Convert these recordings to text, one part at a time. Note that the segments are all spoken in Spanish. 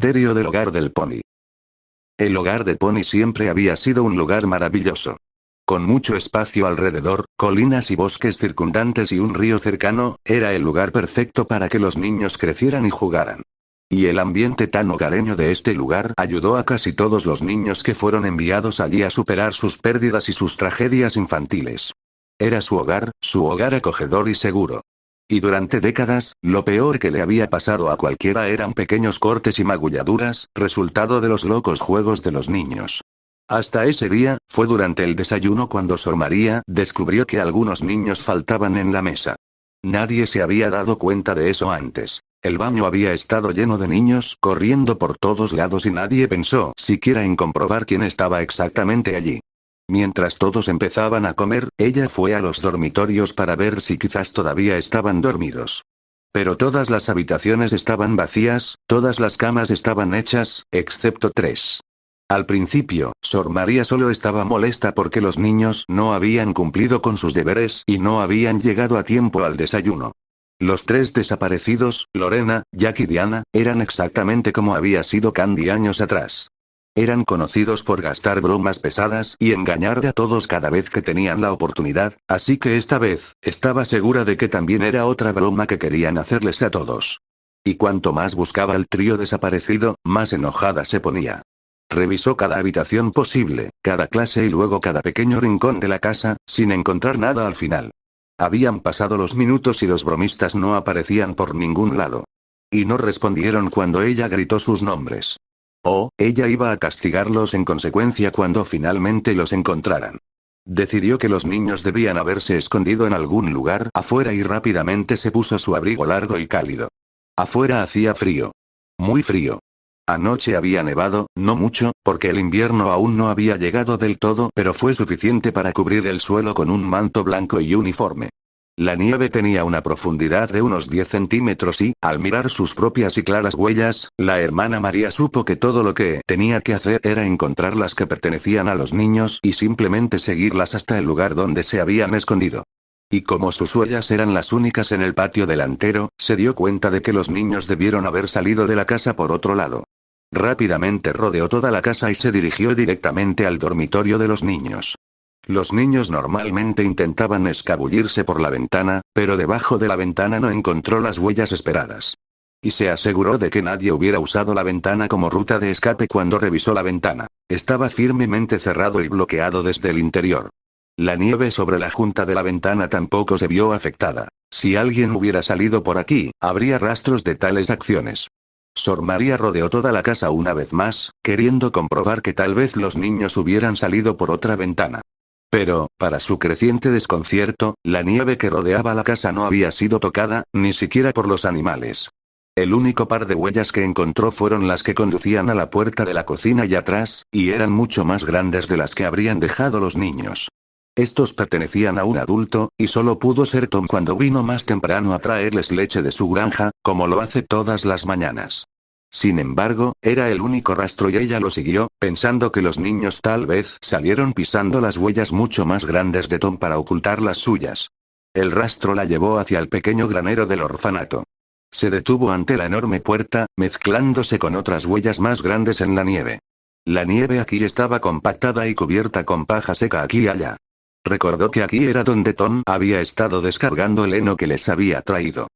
misterio del hogar del pony. El hogar de Pony siempre había sido un lugar maravilloso. Con mucho espacio alrededor, colinas y bosques circundantes y un río cercano, era el lugar perfecto para que los niños crecieran y jugaran. Y el ambiente tan hogareño de este lugar ayudó a casi todos los niños que fueron enviados allí a superar sus pérdidas y sus tragedias infantiles. Era su hogar acogedor y seguro. Y durante décadas, lo peor que le había pasado a cualquiera eran pequeños cortes y magulladuras, resultado de los locos juegos de los niños. Hasta ese día, fue durante el desayuno cuando Sor María descubrió que algunos niños faltaban en la mesa. Nadie se había dado cuenta de eso antes. El baño había estado lleno de niños corriendo por todos lados y nadie pensó siquiera en comprobar quién estaba exactamente allí. Mientras todos empezaban a comer, ella fue a los dormitorios para ver si quizás todavía estaban dormidos. Pero todas las habitaciones estaban vacías, todas las camas estaban hechas, excepto 3. Al principio, Sor María solo estaba molesta porque los niños no habían cumplido con sus deberes y no habían llegado a tiempo al desayuno. Los 3 desaparecidos, Lorena, Jack y Diana, eran exactamente como había sido Candy años atrás. Eran conocidos por gastar bromas pesadas y engañar a todos cada vez que tenían la oportunidad, así que esta vez, estaba segura de que también era otra broma que querían hacerles a todos. Y cuanto más buscaba al trío desaparecido, más enojada se ponía. Revisó cada habitación posible, cada clase y luego cada pequeño rincón de la casa, sin encontrar nada al final. Habían pasado los minutos y los bromistas no aparecían por ningún lado. Y no respondieron cuando ella gritó sus nombres. Ella iba a castigarlos en consecuencia cuando finalmente los encontraran. Decidió que los niños debían haberse escondido en algún lugar afuera y rápidamente se puso su abrigo largo y cálido. Afuera hacía frío. Muy frío. Anoche había nevado, no mucho, porque el invierno aún no había llegado del todo, pero fue suficiente para cubrir el suelo con un manto blanco y uniforme. La nieve tenía una profundidad de unos 10 centímetros y, al mirar sus propias y claras huellas, la hermana María supo que todo lo que tenía que hacer era encontrar las que pertenecían a los niños y simplemente seguirlas hasta el lugar donde se habían escondido. Y como sus huellas eran las únicas en el patio delantero, se dio cuenta de que los niños debieron haber salido de la casa por otro lado. Rápidamente rodeó toda la casa y se dirigió directamente al dormitorio de los niños. Los niños normalmente intentaban escabullirse por la ventana, pero debajo de la ventana no encontró las huellas esperadas. Y se aseguró de que nadie hubiera usado la ventana como ruta de escape cuando revisó la ventana. Estaba firmemente cerrado y bloqueado desde el interior. La nieve sobre la junta de la ventana tampoco se vio afectada. Si alguien hubiera salido por aquí, habría rastros de tales acciones. Sor María rodeó toda la casa una vez más, queriendo comprobar que tal vez los niños hubieran salido por otra ventana. Pero, para su creciente desconcierto, la nieve que rodeaba la casa no había sido tocada, ni siquiera por los animales. El único par de huellas que encontró fueron las que conducían a la puerta de la cocina y atrás, y eran mucho más grandes de las que habrían dejado los niños. Estos pertenecían a un adulto, y solo pudo ser Tom cuando vino más temprano a traerles leche de su granja, como lo hace todas las mañanas. Sin embargo, era el único rastro y ella lo siguió, pensando que los niños tal vez salieron pisando las huellas mucho más grandes de Tom para ocultar las suyas. El rastro la llevó hacia el pequeño granero del orfanato. Se detuvo ante la enorme puerta, mezclándose con otras huellas más grandes en la nieve. La nieve aquí estaba compactada y cubierta con paja seca aquí y allá. Recordó que aquí era donde Tom había estado descargando el heno que les había traído.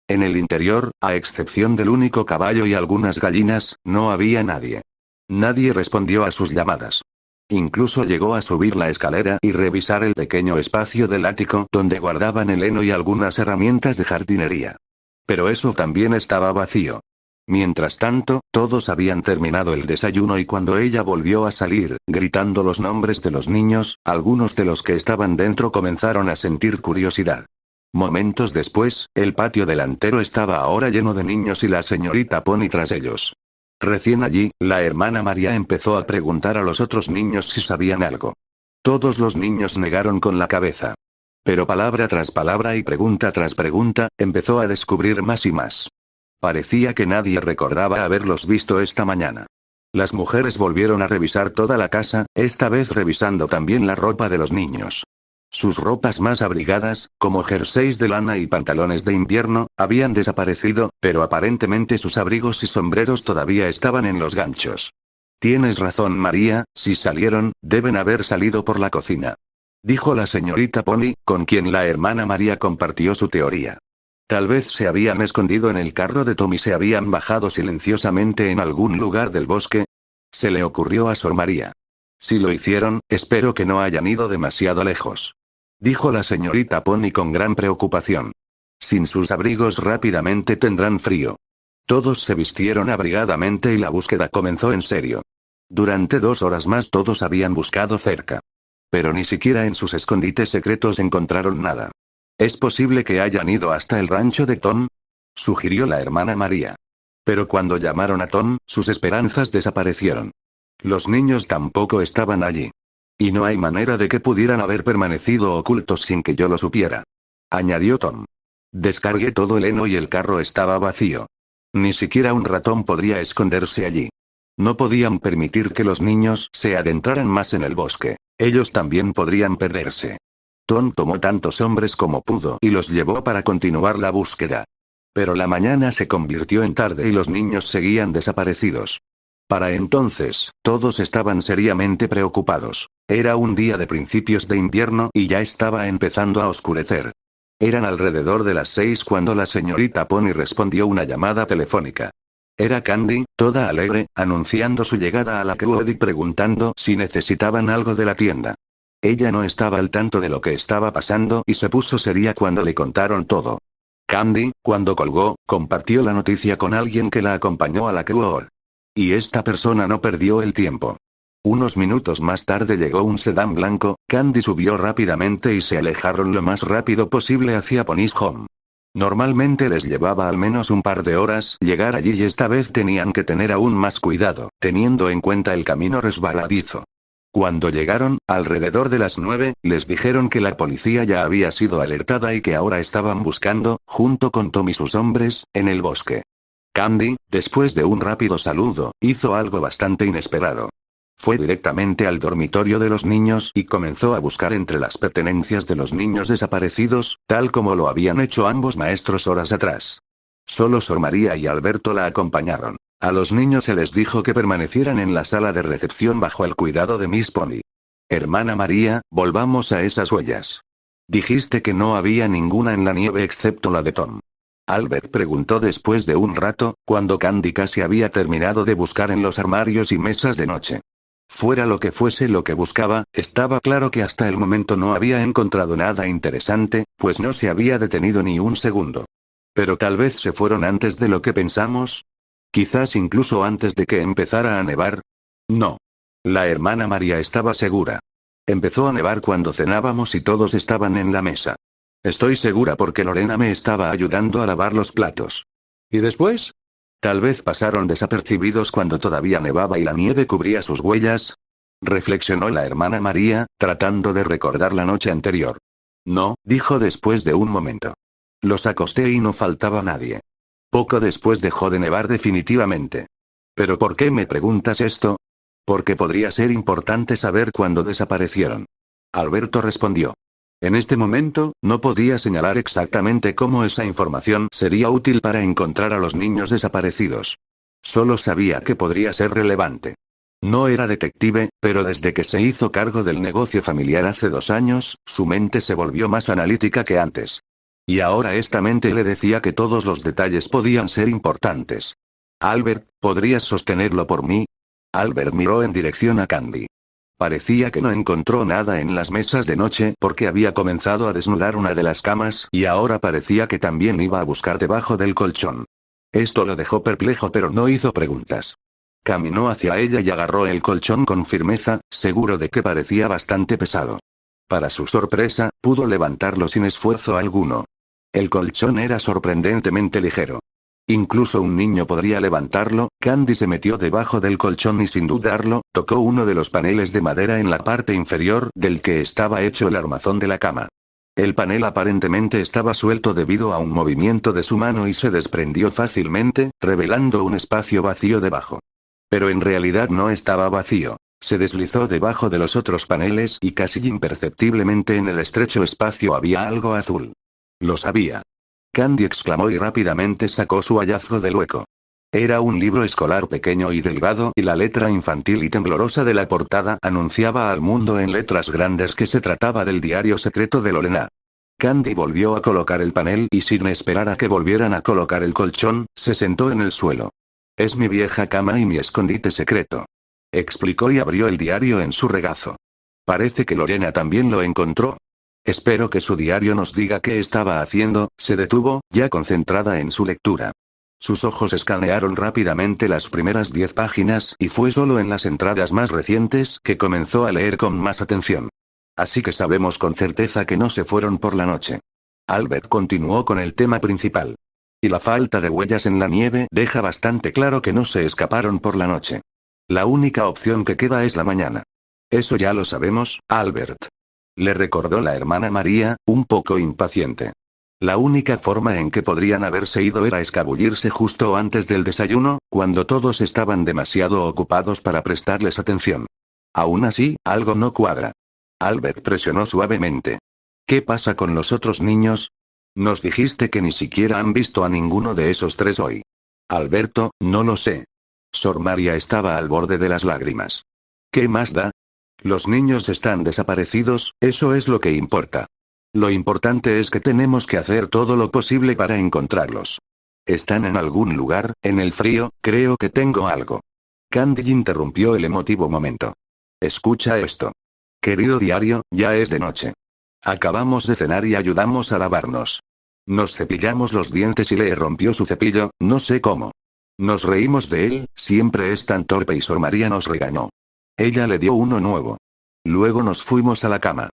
En el interior, a excepción del único caballo y algunas gallinas, no había nadie. Nadie respondió a sus llamadas. Incluso llegó a subir la escalera y revisar el pequeño espacio del ático donde guardaban el heno y algunas herramientas de jardinería. Pero eso también estaba vacío. Mientras tanto, todos habían terminado el desayuno y cuando ella volvió a salir, gritando los nombres de los niños, algunos de los que estaban dentro comenzaron a sentir curiosidad. Momentos después, el patio delantero estaba ahora lleno de niños y la señorita Pony tras ellos. Recién allí, la hermana María empezó a preguntar a los otros niños si sabían algo. Todos los niños negaron con la cabeza. Pero palabra tras palabra y pregunta tras pregunta, empezó a descubrir más y más. Parecía que nadie recordaba haberlos visto esta mañana. Las mujeres volvieron a revisar toda la casa, esta vez revisando también la ropa de los niños. Sus ropas más abrigadas, como jerseys de lana y pantalones de invierno, habían desaparecido, pero aparentemente sus abrigos y sombreros todavía estaban en los ganchos. Tienes razón, María, si salieron, deben haber salido por la cocina. Dijo la señorita Pony, con quien la hermana María compartió su teoría. Tal vez se habían escondido en el carro de Tom y se habían bajado silenciosamente en algún lugar del bosque. Se le ocurrió a Sor María. Si lo hicieron, espero que no hayan ido demasiado lejos. Dijo la señorita Pony con gran preocupación. Sin sus abrigos rápidamente tendrán frío. Todos se vistieron abrigadamente y la búsqueda comenzó en serio. Durante 2 horas más todos habían buscado cerca. Pero ni siquiera en sus escondites secretos encontraron nada. ¿Es posible que hayan ido hasta el rancho de Tom?, sugirió la hermana María. Pero cuando llamaron a Tom, sus esperanzas desaparecieron. Los niños tampoco estaban allí. Y no hay manera de que pudieran haber permanecido ocultos sin que yo lo supiera. Añadió Tom. Descargué todo el heno y el carro estaba vacío. Ni siquiera un ratón podría esconderse allí. No podían permitir que los niños se adentraran más en el bosque. Ellos también podrían perderse. Tom tomó tantos hombres como pudo y los llevó para continuar la búsqueda. Pero la mañana se convirtió en tarde y los niños seguían desaparecidos. Para entonces, todos estaban seriamente preocupados. Era un día de principios de invierno y ya estaba empezando a oscurecer. Eran alrededor de las 6 cuando la señorita Pony respondió una llamada telefónica. Era Candy, toda alegre, anunciando su llegada a la Quad y preguntando si necesitaban algo de la tienda. Ella no estaba al tanto de lo que estaba pasando y se puso seria cuando le contaron todo. Candy, cuando colgó, compartió la noticia con alguien que la acompañó a la Quad. Y esta persona no perdió el tiempo. Unos minutos más tarde llegó un sedán blanco. Candy subió rápidamente y se alejaron lo más rápido posible hacia Pony's Home. Normalmente les llevaba al menos un par de horas llegar allí y esta vez tenían que tener aún más cuidado, teniendo en cuenta el camino resbaladizo. Cuando llegaron, alrededor de las 9, les dijeron que la policía ya había sido alertada y que ahora estaban buscando, junto con Tom y sus hombres, en el bosque. Candy, después de un rápido saludo, hizo algo bastante inesperado. Fue directamente al dormitorio de los niños y comenzó a buscar entre las pertenencias de los niños desaparecidos, tal como lo habían hecho ambos maestros horas atrás. Solo Sor María y Alberto la acompañaron. A los niños se les dijo que permanecieran en la sala de recepción bajo el cuidado de Miss Pony. Hermana María, volvamos a esas huellas. Dijiste que no había ninguna en la nieve excepto la de Tom. Albert preguntó después de un rato, cuando Candy casi había terminado de buscar en los armarios y mesas de noche. Fuera lo que fuese lo que buscaba, estaba claro que hasta el momento no había encontrado nada interesante, pues no se había detenido ni un segundo. Pero tal vez se fueron antes de lo que pensamos. Quizás incluso antes de que empezara a nevar. No. La hermana María estaba segura. Empezó a nevar cuando cenábamos y todos estaban en la mesa. Estoy segura porque Lorena me estaba ayudando a lavar los platos. ¿Y después? Tal vez pasaron desapercibidos cuando todavía nevaba y la nieve cubría sus huellas. Reflexionó la hermana María, tratando de recordar la noche anterior. No, dijo después de un momento. Los acosté y no faltaba nadie. Poco después dejó de nevar definitivamente. ¿Pero por qué me preguntas esto? Porque podría ser importante saber cuándo desaparecieron. Alberto respondió. En este momento, no podía señalar exactamente cómo esa información sería útil para encontrar a los niños desaparecidos. Solo sabía que podría ser relevante. No era detective, pero desde que se hizo cargo del negocio familiar hace 2 años, su mente se volvió más analítica que antes. Y ahora esta mente le decía que todos los detalles podían ser importantes. Albert, ¿podrías sostenerlo por mí? Albert miró en dirección a Candy. Parecía que no encontró nada en las mesas de noche porque había comenzado a desnudar una de las camas y ahora parecía que también iba a buscar debajo del colchón. Esto lo dejó perplejo pero no hizo preguntas. Caminó hacia ella y agarró el colchón con firmeza, seguro de que parecía bastante pesado. Para su sorpresa, pudo levantarlo sin esfuerzo alguno. El colchón era sorprendentemente ligero. Incluso un niño podría levantarlo. Candy se metió debajo del colchón y sin dudarlo, tocó uno de los paneles de madera en la parte inferior del que estaba hecho el armazón de la cama. El panel aparentemente estaba suelto debido a un movimiento de su mano y se desprendió fácilmente, revelando un espacio vacío debajo. Pero en realidad no estaba vacío. Se deslizó debajo de los otros paneles y casi imperceptiblemente en el estrecho espacio había algo azul. Lo sabía. Candy exclamó y rápidamente sacó su hallazgo del hueco. Era un libro escolar pequeño y delgado y la letra infantil y temblorosa de la portada anunciaba al mundo en letras grandes que se trataba del diario secreto de Lorena. Candy volvió a colocar el panel y sin esperar a que volvieran a colocar el colchón, se sentó en el suelo. Es mi vieja cama y mi escondite secreto. Explicó y abrió el diario en su regazo. Parece que Lorena también lo encontró. Espero que su diario nos diga qué estaba haciendo. Se detuvo, ya concentrada en su lectura. Sus ojos escanearon rápidamente las primeras 10 páginas y fue solo en las entradas más recientes que comenzó a leer con más atención. Así que sabemos con certeza que no se fueron por la noche. Albert continuó con el tema principal. Y la falta de huellas en la nieve deja bastante claro que no se escaparon por la noche. La única opción que queda es la mañana. Eso ya lo sabemos, Albert. Le recordó la hermana María, un poco impaciente. La única forma en que podrían haberse ido era escabullirse justo antes del desayuno, cuando todos estaban demasiado ocupados para prestarles atención. Aún así, algo no cuadra. Albert presionó suavemente. ¿Qué pasa con los otros niños? Nos dijiste que ni siquiera han visto a ninguno de esos 3 hoy. Alberto, no lo sé. Sor María estaba al borde de las lágrimas. ¿Qué más da? Los niños están desaparecidos, eso es lo que importa. Lo importante es que tenemos que hacer todo lo posible para encontrarlos. ¿Están en algún lugar, en el frío? Creo que tengo algo. Candy interrumpió el emotivo momento. Escucha esto. Querido diario, ya es de noche. Acabamos de cenar y ayudamos a lavarnos. Nos cepillamos los dientes y le rompió su cepillo, no sé cómo. Nos reímos de él, siempre es tan torpe y Sor María nos regañó. Ella le dio uno nuevo. Luego nos fuimos a la cama.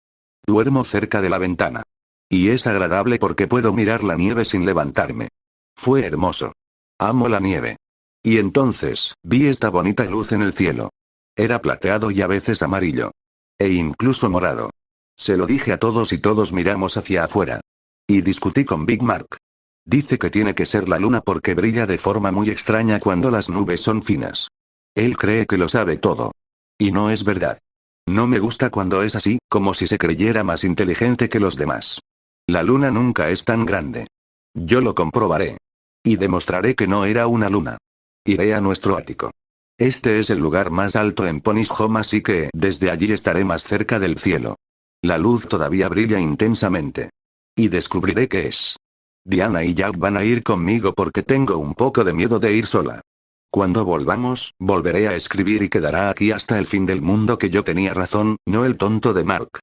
Duermo cerca de la ventana. Y es agradable porque puedo mirar la nieve sin levantarme. Fue hermoso. Amo la nieve. Y entonces, vi esta bonita luz en el cielo. Era plateado y a veces amarillo. E incluso morado. Se lo dije a todos y todos miramos hacia afuera. Y discutí con Big Mark. Dice que tiene que ser la luna porque brilla de forma muy extraña cuando las nubes son finas. Él cree que lo sabe todo. Y no es verdad. No me gusta cuando es así, como si se creyera más inteligente que los demás. La luna nunca es tan grande. Yo lo comprobaré. Y demostraré que no era una luna. Iré a nuestro ático. Este es el lugar más alto en Pony's Home, así que desde allí estaré más cerca del cielo. La luz todavía brilla intensamente. Y descubriré qué es. Diana y Jack van a ir conmigo porque tengo un poco de miedo de ir sola. Cuando volvamos, volveré a escribir y quedará aquí hasta el fin del mundo que yo tenía razón, no el tonto de Mark.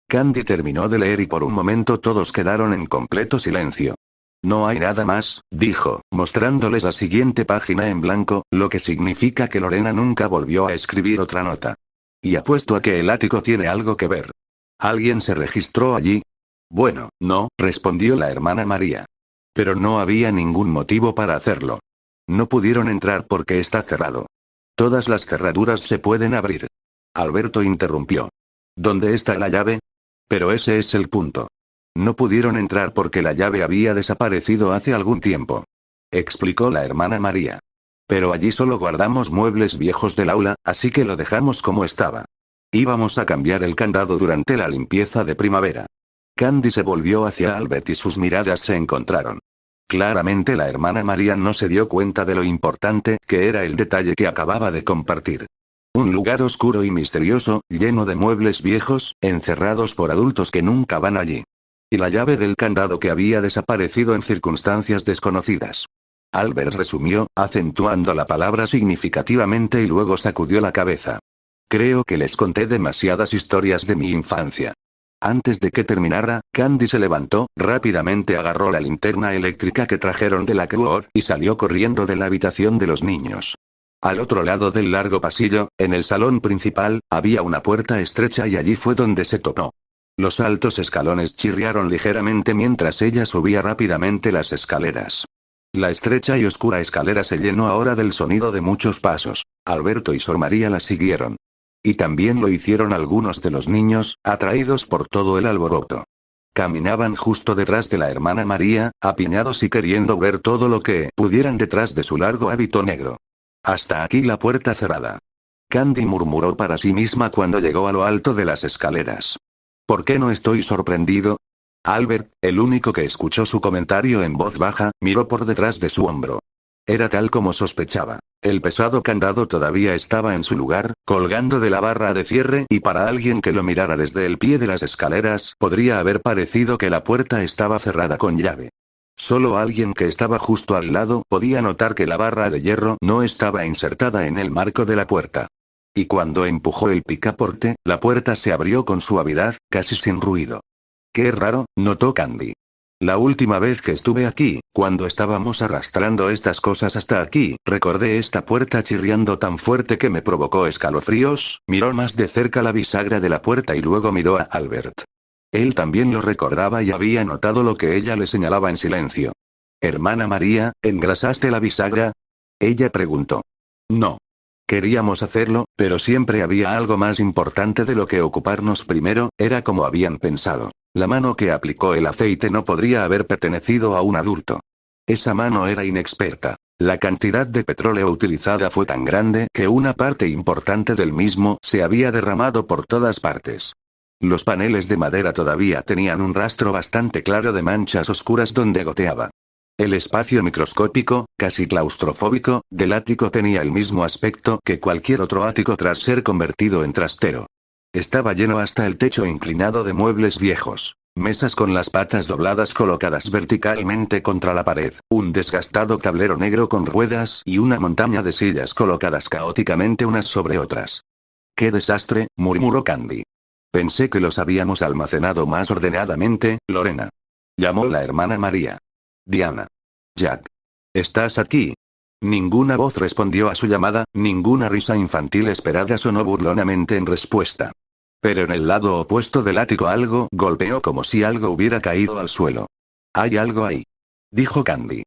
Candy terminó de leer y por un momento todos quedaron en completo silencio. No hay nada más, dijo, mostrándoles la siguiente página en blanco, lo que significa que Lorena nunca volvió a escribir otra nota. Y apuesto a que el ático tiene algo que ver. ¿Alguien se registró allí? Bueno, no, respondió la hermana María. Pero no había ningún motivo para hacerlo. No pudieron entrar porque está cerrado. Todas las cerraduras se pueden abrir. Alberto interrumpió. ¿Dónde está la llave? Pero ese es el punto. No pudieron entrar porque la llave había desaparecido hace algún tiempo. Explicó la hermana María. Pero allí solo guardamos muebles viejos del aula, así que lo dejamos como estaba. Íbamos a cambiar el candado durante la limpieza de primavera. Candy se volvió hacia Albert y sus miradas se encontraron. Claramente la hermana María no se dio cuenta de lo importante que era el detalle que acababa de compartir. Un lugar oscuro y misterioso, lleno de muebles viejos, encerrados por adultos que nunca van allí. Y la llave del candado que había desaparecido en circunstancias desconocidas. Albert resumió, acentuando la palabra significativamente y luego sacudió la cabeza. Creo que les conté demasiadas historias de mi infancia. Antes de que terminara, Candy se levantó, rápidamente agarró la linterna eléctrica que trajeron de la CUOR y salió corriendo de la habitación de los niños. Al otro lado del largo pasillo, en el salón principal, había una puerta estrecha y allí fue donde se topó. Los altos escalones chirriaron ligeramente mientras ella subía rápidamente las escaleras. La estrecha y oscura escalera se llenó ahora del sonido de muchos pasos. Alberto y Sor María la siguieron. Y también lo hicieron algunos de los niños, atraídos por todo el alboroto. Caminaban justo detrás de la hermana María, apiñados y queriendo ver todo lo que pudieran detrás de su largo hábito negro. Hasta aquí la puerta cerrada. Candy murmuró para sí misma cuando llegó a lo alto de las escaleras. ¿Por qué no estoy sorprendido? Albert, el único que escuchó su comentario en voz baja, miró por detrás de su hombro. Era tal como sospechaba. El pesado candado todavía estaba en su lugar, colgando de la barra de cierre, y para alguien que lo mirara desde el pie de las escaleras, podría haber parecido que la puerta estaba cerrada con llave. Solo alguien que estaba justo al lado podía notar que la barra de hierro no estaba insertada en el marco de la puerta. Y cuando empujó el picaporte, la puerta se abrió con suavidad, casi sin ruido. Qué raro, notó Candy. La última vez que estuve aquí, cuando estábamos arrastrando estas cosas hasta aquí, recordé esta puerta chirriando tan fuerte que me provocó escalofríos. Miró más de cerca la bisagra de la puerta y luego miró a Albert. Él también lo recordaba y había notado lo que ella le señalaba en silencio. «Hermana María, ¿engrasaste la bisagra?», ella preguntó. No. Queríamos hacerlo, pero siempre había algo más importante de lo que ocuparnos primero, era como habían pensado. La mano que aplicó el aceite no podría haber pertenecido a un adulto. Esa mano era inexperta. La cantidad de petróleo utilizada fue tan grande que una parte importante del mismo se había derramado por todas partes. Los paneles de madera todavía tenían un rastro bastante claro de manchas oscuras donde goteaba. El espacio microscópico, casi claustrofóbico, del ático tenía el mismo aspecto que cualquier otro ático tras ser convertido en trastero. Estaba lleno hasta el techo inclinado de muebles viejos, mesas con las patas dobladas colocadas verticalmente contra la pared, un desgastado tablero negro con ruedas y una montaña de sillas colocadas caóticamente unas sobre otras. «¡Qué desastre!», murmuró Candy. «Pensé que los habíamos almacenado más ordenadamente, Lorena». Llamó la hermana María. «Diana. Jack. ¿Estás aquí?». Ninguna voz respondió a su llamada, ninguna risa infantil esperada sonó burlonamente en respuesta. Pero en el lado opuesto del ático algo golpeó como si algo hubiera caído al suelo. «Hay algo ahí», dijo Candy.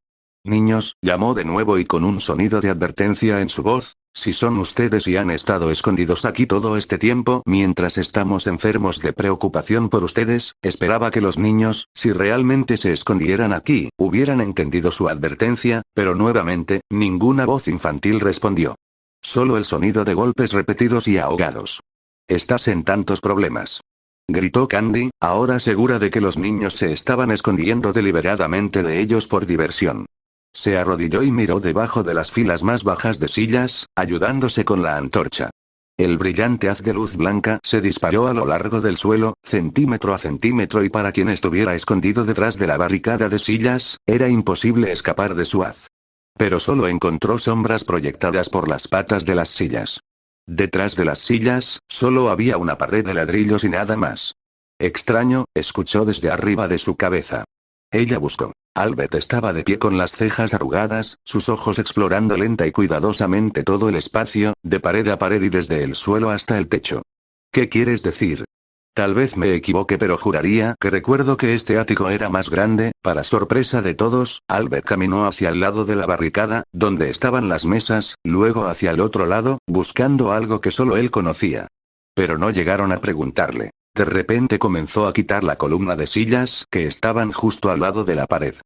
«Niños», llamó de nuevo y con un sonido de advertencia en su voz, «si son ustedes y han estado escondidos aquí todo este tiempo mientras estamos enfermos de preocupación por ustedes, esperaba que los niños, si realmente se escondieran aquí, hubieran entendido su advertencia», pero nuevamente, ninguna voz infantil respondió. Solo el sonido de golpes repetidos y ahogados. «Estás en tantos problemas», gritó Candy, ahora segura de que los niños se estaban escondiendo deliberadamente de ellos por diversión. Se arrodilló y miró debajo de las filas más bajas de sillas, ayudándose con la antorcha. El brillante haz de luz blanca se disparó a lo largo del suelo, centímetro a centímetro, y para quien estuviera escondido detrás de la barricada de sillas, era imposible escapar de su haz. Pero solo encontró sombras proyectadas por las patas de las sillas. Detrás de las sillas, solo había una pared de ladrillos y nada más. «Extraño», escuchó desde arriba de su cabeza. Ella buscó. Albert estaba de pie con las cejas arrugadas, sus ojos explorando lenta y cuidadosamente todo el espacio, de pared a pared y desde el suelo hasta el techo. «¿Qué quieres decir?». «Tal vez me equivoque, pero juraría que recuerdo que este ático era más grande». Para sorpresa de todos, Albert caminó hacia el lado de la barricada, donde estaban las mesas, luego hacia el otro lado, buscando algo que solo él conocía. Pero no llegaron a preguntarle. De repente comenzó a quitar la columna de sillas que estaban justo al lado de la pared.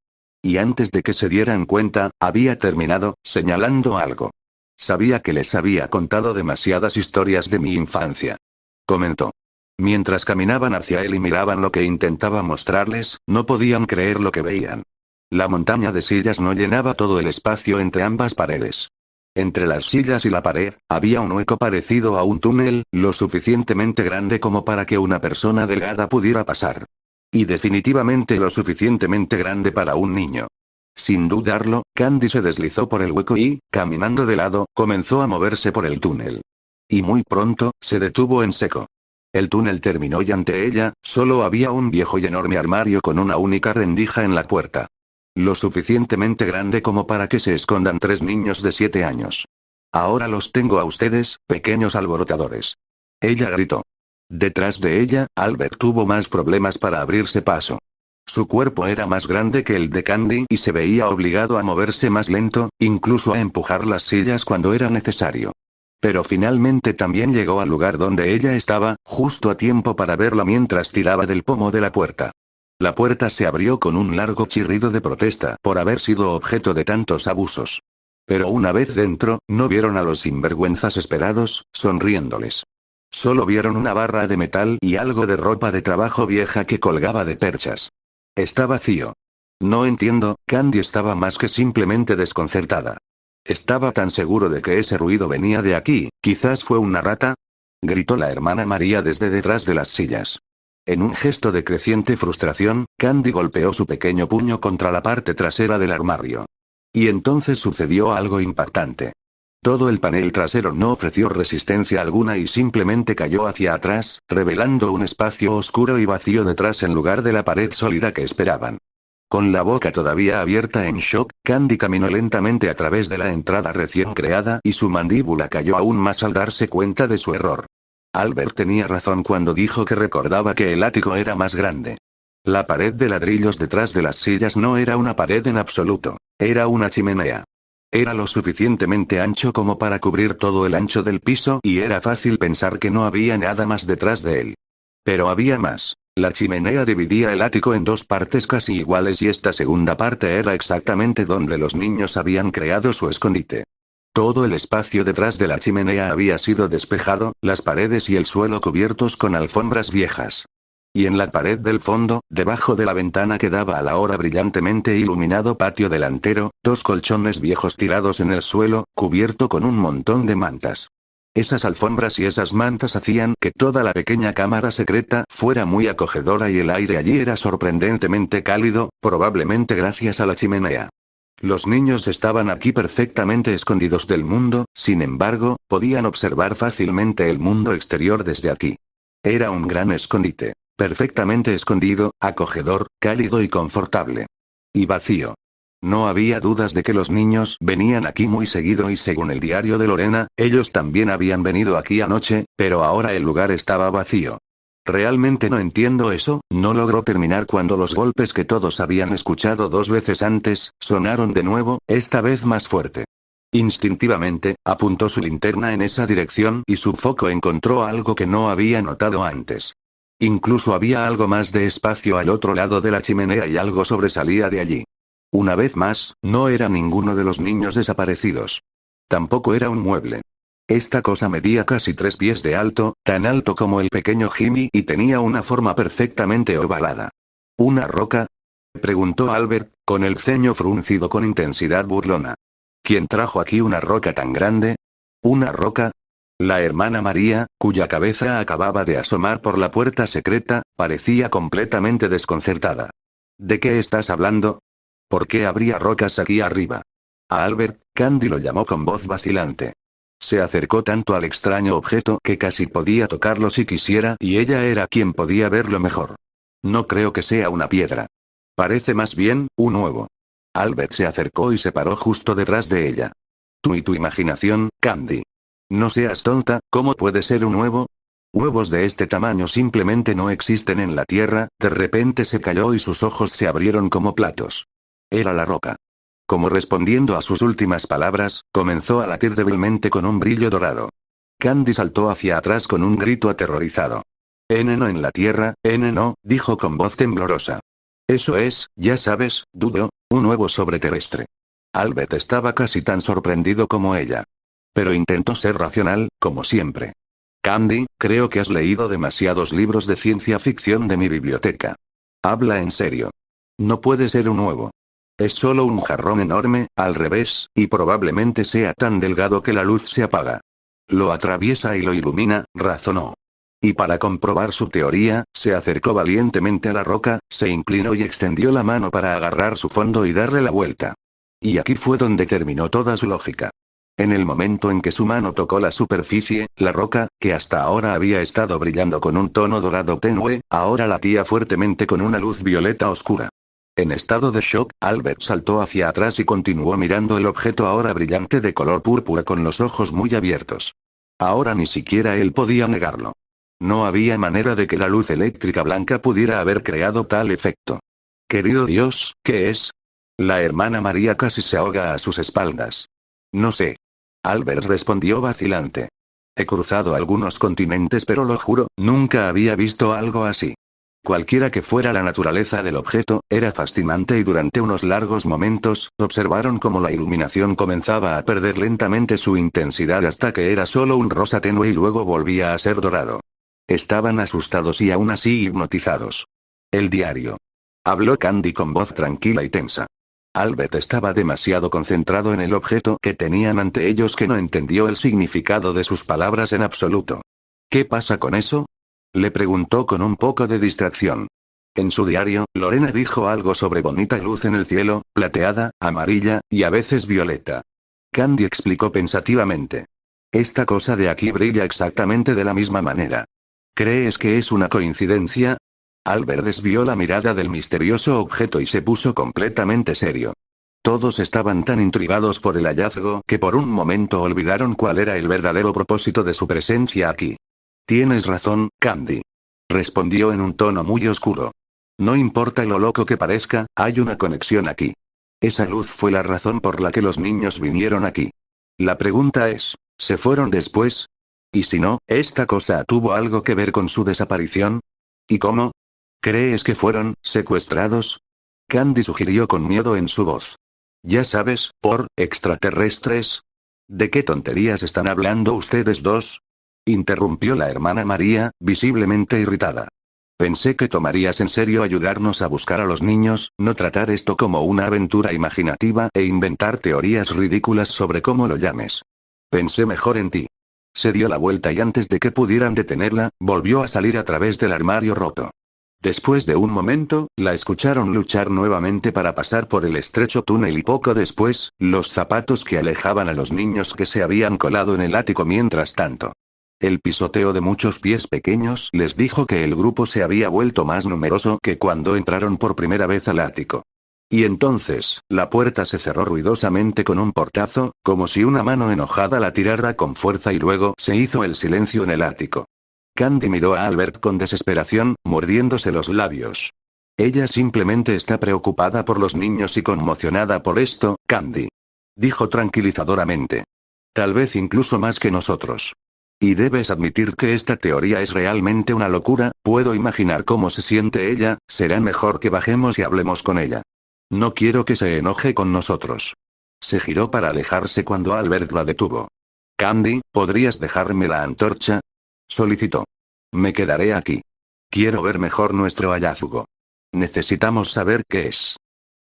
Y antes de que se dieran cuenta, había terminado, señalando algo. «Sabía que les había contado demasiadas historias de mi infancia», comentó. Mientras caminaban hacia él y miraban lo que intentaba mostrarles, no podían creer lo que veían. La montaña de sillas no llenaba todo el espacio entre ambas paredes. Entre las sillas y la pared, había un hueco parecido a un túnel, lo suficientemente grande como para que una persona delgada pudiera pasar. Y definitivamente lo suficientemente grande para un niño. Sin dudarlo, Candy se deslizó por el hueco y, caminando de lado, comenzó a moverse por el túnel. Y muy pronto, se detuvo en seco. El túnel terminó y ante ella, solo había un viejo y enorme armario con una única rendija en la puerta. Lo suficientemente grande como para que se escondan 3 niños de 7 años. «Ahora los tengo a ustedes, pequeños alborotadores», ella gritó. Detrás de ella, Albert tuvo más problemas para abrirse paso. Su cuerpo era más grande que el de Candy y se veía obligado a moverse más lento, incluso a empujar las sillas cuando era necesario. Pero finalmente también llegó al lugar donde ella estaba, justo a tiempo para verla mientras tiraba del pomo de la puerta. La puerta se abrió con un largo chirrido de protesta por haber sido objeto de tantos abusos. Pero una vez dentro, no vieron a los sinvergüenzas esperados, sonriéndoles. Solo vieron una barra de metal y algo de ropa de trabajo vieja que colgaba de perchas. Está vacío. No entiendo, Candy estaba más que simplemente desconcertada. Estaba tan seguro de que ese ruido venía de aquí, ¿quizás fue una rata? Gritó la hermana María desde detrás de las sillas. En un gesto de creciente frustración, Candy golpeó su pequeño puño contra la parte trasera del armario. Y entonces sucedió algo impactante. Todo el panel trasero no ofreció resistencia alguna y simplemente cayó hacia atrás, revelando un espacio oscuro y vacío detrás en lugar de la pared sólida que esperaban. Con la boca todavía abierta en shock, Candy caminó lentamente a través de la entrada recién creada y su mandíbula cayó aún más al darse cuenta de su error. Albert tenía razón cuando dijo que recordaba que el ático era más grande. La pared de ladrillos detrás de las sillas no era una pared en absoluto, era una chimenea. Era lo suficientemente ancho como para cubrir todo el ancho del piso y era fácil pensar que no había nada más detrás de él. Pero había más. La chimenea dividía el ático en dos partes casi iguales y esta segunda parte era exactamente donde los niños habían creado su escondite. Todo el espacio detrás de la chimenea había sido despejado, las paredes y el suelo cubiertos con alfombras viejas. Y en la pared del fondo, debajo de la ventana que daba al ahora brillantemente iluminado patio delantero, dos colchones viejos tirados en el suelo, cubierto con un montón de mantas. Esas alfombras y esas mantas hacían que toda la pequeña cámara secreta fuera muy acogedora y el aire allí era sorprendentemente cálido, probablemente gracias a la chimenea. Los niños estaban aquí perfectamente escondidos del mundo, sin embargo, podían observar fácilmente el mundo exterior desde aquí. Era un gran escondite. Perfectamente escondido, acogedor, cálido y confortable. Y vacío. No había dudas de que los niños venían aquí muy seguido y según el diario de Lorena, ellos también habían venido aquí anoche, pero ahora el lugar estaba vacío. Realmente no entiendo eso, no logró terminar cuando los golpes que todos habían escuchado 2 veces antes, sonaron de nuevo, esta vez más fuerte. Instintivamente, apuntó su linterna en esa dirección y su foco encontró algo que no había notado antes. Incluso había algo más de espacio al otro lado de la chimenea y algo sobresalía de allí. Una vez más, no era ninguno de los niños desaparecidos. Tampoco era un mueble. Esta cosa medía casi 3 pies de alto, tan alto como el pequeño Jimmy y tenía una forma perfectamente ovalada. ¿Una roca? Preguntó Albert, con el ceño fruncido con intensidad burlona. ¿Quién trajo aquí una roca tan grande? ¿Una roca? La hermana María, cuya cabeza acababa de asomar por la puerta secreta, parecía completamente desconcertada. ¿De qué estás hablando? ¿Por qué habría rocas aquí arriba? A Albert, Candy lo llamó con voz vacilante. Se acercó tanto al extraño objeto que casi podía tocarlo si quisiera y ella era quien podía verlo mejor. No creo que sea una piedra. Parece más bien, un huevo. Albert se acercó y se paró justo detrás de ella. Tú y tu imaginación, Candy. No seas tonta, ¿cómo puede ser un huevo? Huevos de este tamaño simplemente no existen en la Tierra. De repente se calló y sus ojos se abrieron como platos. Era la roca. Como respondiendo a sus últimas palabras, comenzó a latir débilmente con un brillo dorado. Candy saltó hacia atrás con un grito aterrorizado. No en la Tierra, no, dijo con voz temblorosa. Eso es, ya sabes, Dudo, un huevo sobreterrestre. Albert estaba casi tan sorprendido como ella. Pero intentó ser racional, como siempre. Candy, creo que has leído demasiados libros de ciencia ficción de mi biblioteca. Habla en serio. No puede ser un huevo. Es solo un jarrón enorme, al revés, y probablemente sea tan delgado que la luz se apaga. Lo atraviesa y lo ilumina, razonó. Y para comprobar su teoría, se acercó valientemente a la roca, se inclinó y extendió la mano para agarrar su fondo y darle la vuelta. Y aquí fue donde terminó toda su lógica. En el momento en que su mano tocó la superficie, la roca, que hasta ahora había estado brillando con un tono dorado tenue, ahora latía fuertemente con una luz violeta oscura. En estado de shock, Albert saltó hacia atrás y continuó mirando el objeto ahora brillante de color púrpura con los ojos muy abiertos. Ahora ni siquiera él podía negarlo. No había manera de que la luz eléctrica blanca pudiera haber creado tal efecto. Querido Dios, ¿qué es? La hermana María casi se ahoga a sus espaldas. No sé. Albert respondió vacilante. He cruzado algunos continentes pero lo juro, nunca había visto algo así. Cualquiera que fuera la naturaleza del objeto, era fascinante y durante unos largos momentos, observaron cómo la iluminación comenzaba a perder lentamente su intensidad hasta que era solo un rosa tenue y luego volvía a ser dorado. Estaban asustados y aún así hipnotizados. El diario. Habló Candy con voz tranquila y tensa. Albert estaba demasiado concentrado en el objeto que tenían ante ellos que no entendió el significado de sus palabras en absoluto. ¿Qué pasa con eso? Le preguntó con un poco de distracción. En su diario, Lorena dijo algo sobre bonita luz en el cielo, plateada, amarilla, y a veces violeta. Candy explicó pensativamente. Esta cosa de aquí brilla exactamente de la misma manera. ¿Crees que es una coincidencia? Albert desvió la mirada del misterioso objeto y se puso completamente serio. Todos estaban tan intrigados por el hallazgo que por un momento olvidaron cuál era el verdadero propósito de su presencia aquí. Tienes razón, Candy. Respondió en un tono muy oscuro. No importa lo loco que parezca, hay una conexión aquí. Esa luz fue la razón por la que los niños vinieron aquí. La pregunta es, ¿se fueron después? Y si no, ¿esta cosa tuvo algo que ver con su desaparición? ¿Y cómo? ¿Crees que fueron secuestrados? Candy sugirió con miedo en su voz. Ya sabes, por extraterrestres. ¿De qué tonterías están hablando ustedes dos? Interrumpió la hermana María, visiblemente irritada. Pensé que tomarías en serio ayudarnos a buscar a los niños, no tratar esto como una aventura imaginativa e inventar teorías ridículas sobre cómo lo llames. Pensé mejor en ti. Se dio la vuelta y antes de que pudieran detenerla, volvió a salir a través del armario roto. Después de un momento, la escucharon luchar nuevamente para pasar por el estrecho túnel y poco después, los zapatos que alejaban a los niños que se habían colado en el ático mientras tanto. El pisoteo de muchos pies pequeños les dijo que el grupo se había vuelto más numeroso que cuando entraron por primera vez al ático. Y entonces, la puerta se cerró ruidosamente con un portazo, como si una mano enojada la tirara con fuerza y luego se hizo el silencio en el ático. Candy miró a Albert con desesperación, mordiéndose los labios. Ella simplemente está preocupada por los niños y conmocionada por esto, Candy. Dijo tranquilizadoramente. Tal vez incluso más que nosotros. Y debes admitir que esta teoría es realmente una locura, puedo imaginar cómo se siente ella, será mejor que bajemos y hablemos con ella. No quiero que se enoje con nosotros. Se giró para alejarse cuando Albert la detuvo. Candy, ¿podrías dejarme la antorcha? Solicitó. Me quedaré aquí. Quiero ver mejor nuestro hallazgo. Necesitamos saber qué es.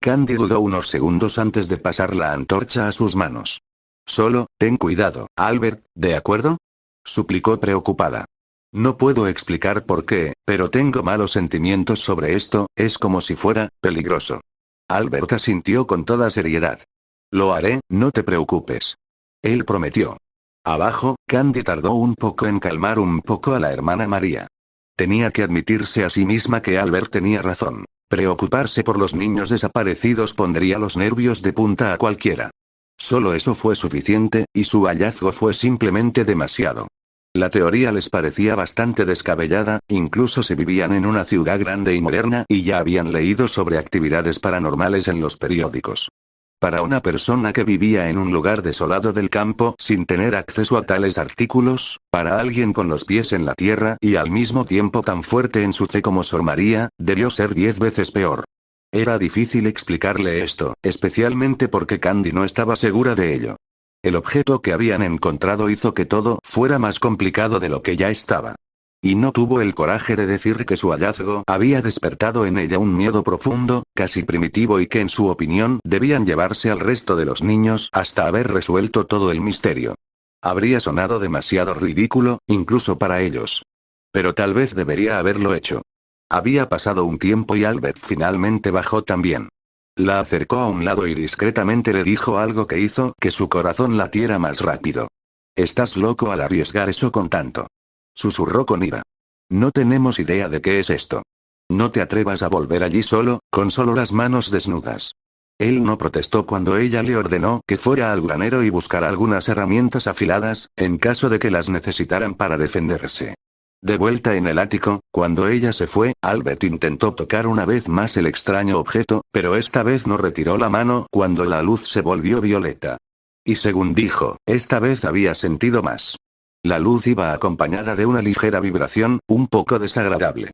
Candy dudó unos segundos antes de pasar la antorcha a sus manos. Solo, ten cuidado, Albert, ¿de acuerdo? Suplicó preocupada. No puedo explicar por qué, pero tengo malos sentimientos sobre esto, es como si fuera peligroso. Albert asintió con toda seriedad. Lo haré, no te preocupes. Él prometió. Abajo, Candy tardó un poco en calmar un poco a la hermana María. Tenía que admitirse a sí misma que Albert tenía razón. Preocuparse por los niños desaparecidos pondría los nervios de punta a cualquiera. Solo eso fue suficiente, y su hallazgo fue simplemente demasiado. La teoría les parecía bastante descabellada, incluso si vivían en una ciudad grande y moderna y ya habían leído sobre actividades paranormales en los periódicos. Para una persona que vivía en un lugar desolado del campo sin tener acceso a tales artículos, para alguien con los pies en la tierra y al mismo tiempo tan fuerte en su fe como Sor María, debió ser 10 veces peor. Era difícil explicarle esto, especialmente porque Candy no estaba segura de ello. El objeto que habían encontrado hizo que todo fuera más complicado de lo que ya estaba. Y no tuvo el coraje de decir que su hallazgo había despertado en ella un miedo profundo, casi primitivo y que en su opinión debían llevarse al resto de los niños hasta haber resuelto todo el misterio. Habría sonado demasiado ridículo, incluso para ellos. Pero tal vez debería haberlo hecho. Había pasado un tiempo y Albert finalmente bajó también. La acercó a un lado y discretamente le dijo algo que hizo que su corazón latiera más rápido. «Estás loco al arriesgar eso con tanto». Susurró con ira. «No tenemos idea de qué es esto. No te atrevas a volver allí solo, con solo las manos desnudas». Él no protestó cuando ella le ordenó que fuera al granero y buscara algunas herramientas afiladas, en caso de que las necesitaran para defenderse. De vuelta en el ático, cuando ella se fue, Albert intentó tocar una vez más el extraño objeto, pero esta vez no retiró la mano cuando la luz se volvió violeta. Y según dijo, esta vez había sentido más. La luz iba acompañada de una ligera vibración, un poco desagradable.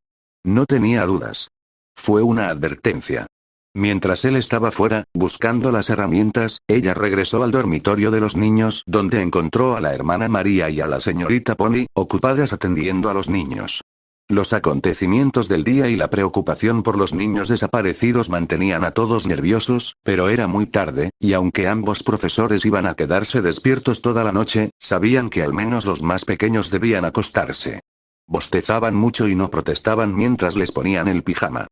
No tenía dudas. Fue una advertencia. Mientras él estaba fuera, buscando las herramientas, ella regresó al dormitorio de los niños, donde encontró a la hermana María y a la señorita Pony, ocupadas atendiendo a los niños. Los acontecimientos del día y la preocupación por los niños desaparecidos mantenían a todos nerviosos, pero era muy tarde, y aunque ambos profesores iban a quedarse despiertos toda la noche, sabían que al menos los más pequeños debían acostarse. Bostezaban mucho y no protestaban mientras les ponían el pijama.